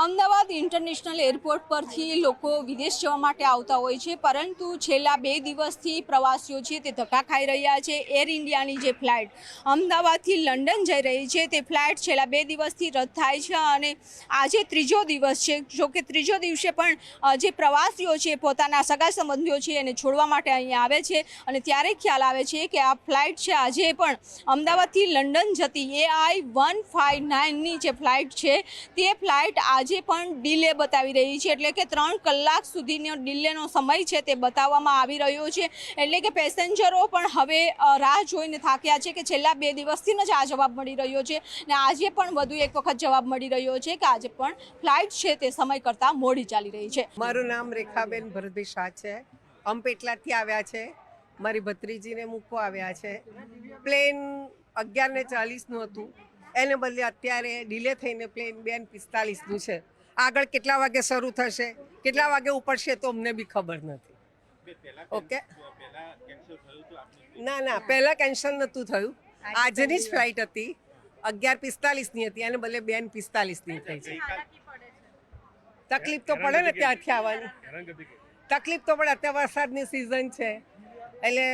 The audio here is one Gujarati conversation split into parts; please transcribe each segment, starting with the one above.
અમદાવાદ ઇન્ટરનેશનલ એરપોર્ટ પરથી લોકો વિદેશ જવા માટે આવતા હોય છે, પરંતુ છેલ્લા 2 દિવસથી પ્રવાસીઓ છે તે ધક્કા ખાઈ રહ્યા છે। એર ઇન્ડિયાની જે ફ્લાઇટ અમદાવાદથી લંડન જઈ રહી છે તે ફ્લાઇટ છેલ્લા 2 દિવસથી રદ થાય છે અને આજે ત્રીજો દિવસ છે। જોકે ત્રીજો દિવસે પણ જે પ્રવાસીઓ છે પોતાના સગા સંબંધીઓ છે એને છોડવા માટે અહીંયા આવે છે અને ત્યારે ખ્યાલ આવે છે કે આ ફ્લાઇટ છે આજે પણ અમદાવાદથી લંડન જતી AI-159ની જે ફ્લાઇટ છે તે ફ્લાઇટ આજે પણ ડીલે બતાવી રહી છે, એટલે કે 3 કલાક સુધીનો ડીલેનો સમય છે તે બતાવવામાં આવી રહ્યો છે। એટલે કે પેસેન્જરો પણ હવે રાહ જોઈને થાક્યા છે કે છેલ્લા 2 દિવસથી જ આ જવાબ મળી રહ્યો છે ને આજે પણ વધુ એક વખત જવાબ મળી રહ્યો છે કે આજે પણ ફ્લાઇટ છે તે સમય કરતાં મોડી ચાલી રહી છે। મારું નામ રેખાબેન ભરતભાઈ શાહ છે। અંપેટલાથી આવ્યા છે, મારી ભત્રીજીને મૂકવા આવ્યા છે। પ્લેન 11:40નું હતું, એને બદલે અત્યારે ડીલે થઈને પ્લેન 2:45નું છે। આગળ કેટલા વાગે શરૂ થશે, કેટલા વાગે ઉપડશે તો અમને બી ખબર નથી। ઓકે, ના પહેલાં કેન્સલ નહોતું થયું, આજની જ ફ્લાઇટ હતી, 11:45ની હતી, એને બદલે 2:45ની થઈ છે। તકલીફ તો પડે ને ત્યાંથી આવવાની, તકલીફ તો પડે। અત્યારે વરસાદની સિઝન છે એટલે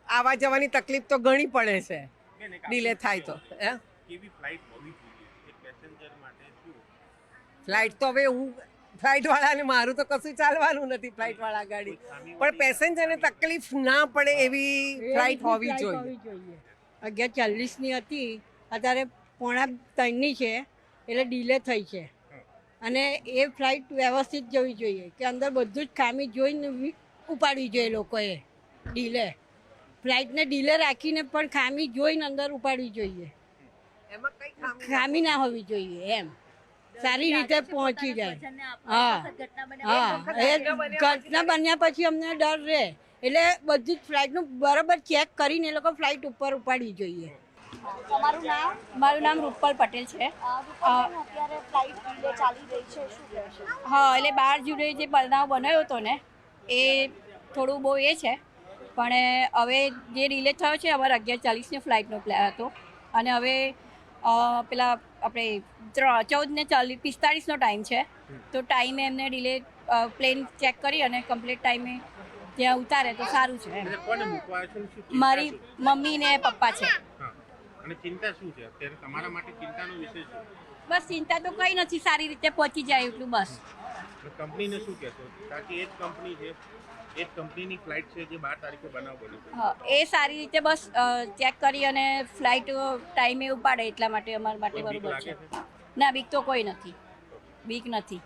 આવવા જવાની તકલીફ તો ઘણી પડે છે ડીલે થાય તો। ફ્લાઇટ તો હવે હું ફ્લાઇટવાળાને મારું તો કશું ચાલવાનું નથી, ફ્લાઇટવાળા ગાડી, પણ પેસેન્જરને તકલીફ ના પડે એવી ફ્લાઇટ હોવી જોઈએ। 11:40ની હતી, અત્યારે 2:45ની છે એટલે ડીલે થઈ છે અને એ ફ્લાઇટ વ્યવસ્થિત જવી જોઈએ કે અંદર બધું જ ખામી જોઈને ઉપાડવી જોઈએ લોકોએ। ડીલે ફ્લાઇટને ડીલે રાખીને પણ ખામી જોઈને અંદર ઉપાડવી જોઈએ, એમાં કઈ ખામી ના હોવી જોઈએ, એમ સારી રીતે પહોંચી જાય। હા, એ ઘટના બન્યા પછી અમને ડર રહે એટલે બધી જ ફ્લાઇટનું બરાબર ચેક કરીને એ લોકો ફ્લાઇટ ઉપર ઉપાડવી જોઈએ। તમારું નામ? મારું નામ રૂપલ પટેલ છે। અત્યારે ફ્લાઇટ ડીલે ચાલી રહી છે, શું કહેશો? હા, એટલે 12 જુલાઈ જે બનાવ બનાવ્યો હતો ને એ થોડું બહુ એ છે, પણ હવે જે ડીલે થયો છે અમારે 11:40ની ફ્લાઇટનો હતો અને હવે પેલા આપણે 14:45નો ટાઈમ છે, તો ટાઈમે એમને ડીલે પ્લેન ચેક કરી અને કમ્પ્લીટ ટાઈમે ત્યાં ઉતારે તો સારું છે એમ। મારી મમ્મી ને પપ્પા છે। અને ચિંતા શું છે અત્યારે તમારા માટે? ચિંતાનો વિષય શું? બસ ચિંતા તો કંઈ નથી, સારી રીતે પહોંચી જાય એટલું બસ। કંપનીને શું કહેશો? કારણ કે એ જ કંપની છે, એ જ કંપનીની ફ્લાઇટ છે જે 12 તારીખે બનાવ બન્યો। હા, એ સારી રીતે બસ ચેક કરી અને ફ્લાઇટ ટાઈમે ઉપાડે એટલા માટે અમારા માટે બરોબર છે। ના, બીક તો કોઈ નથી, બીક નથી।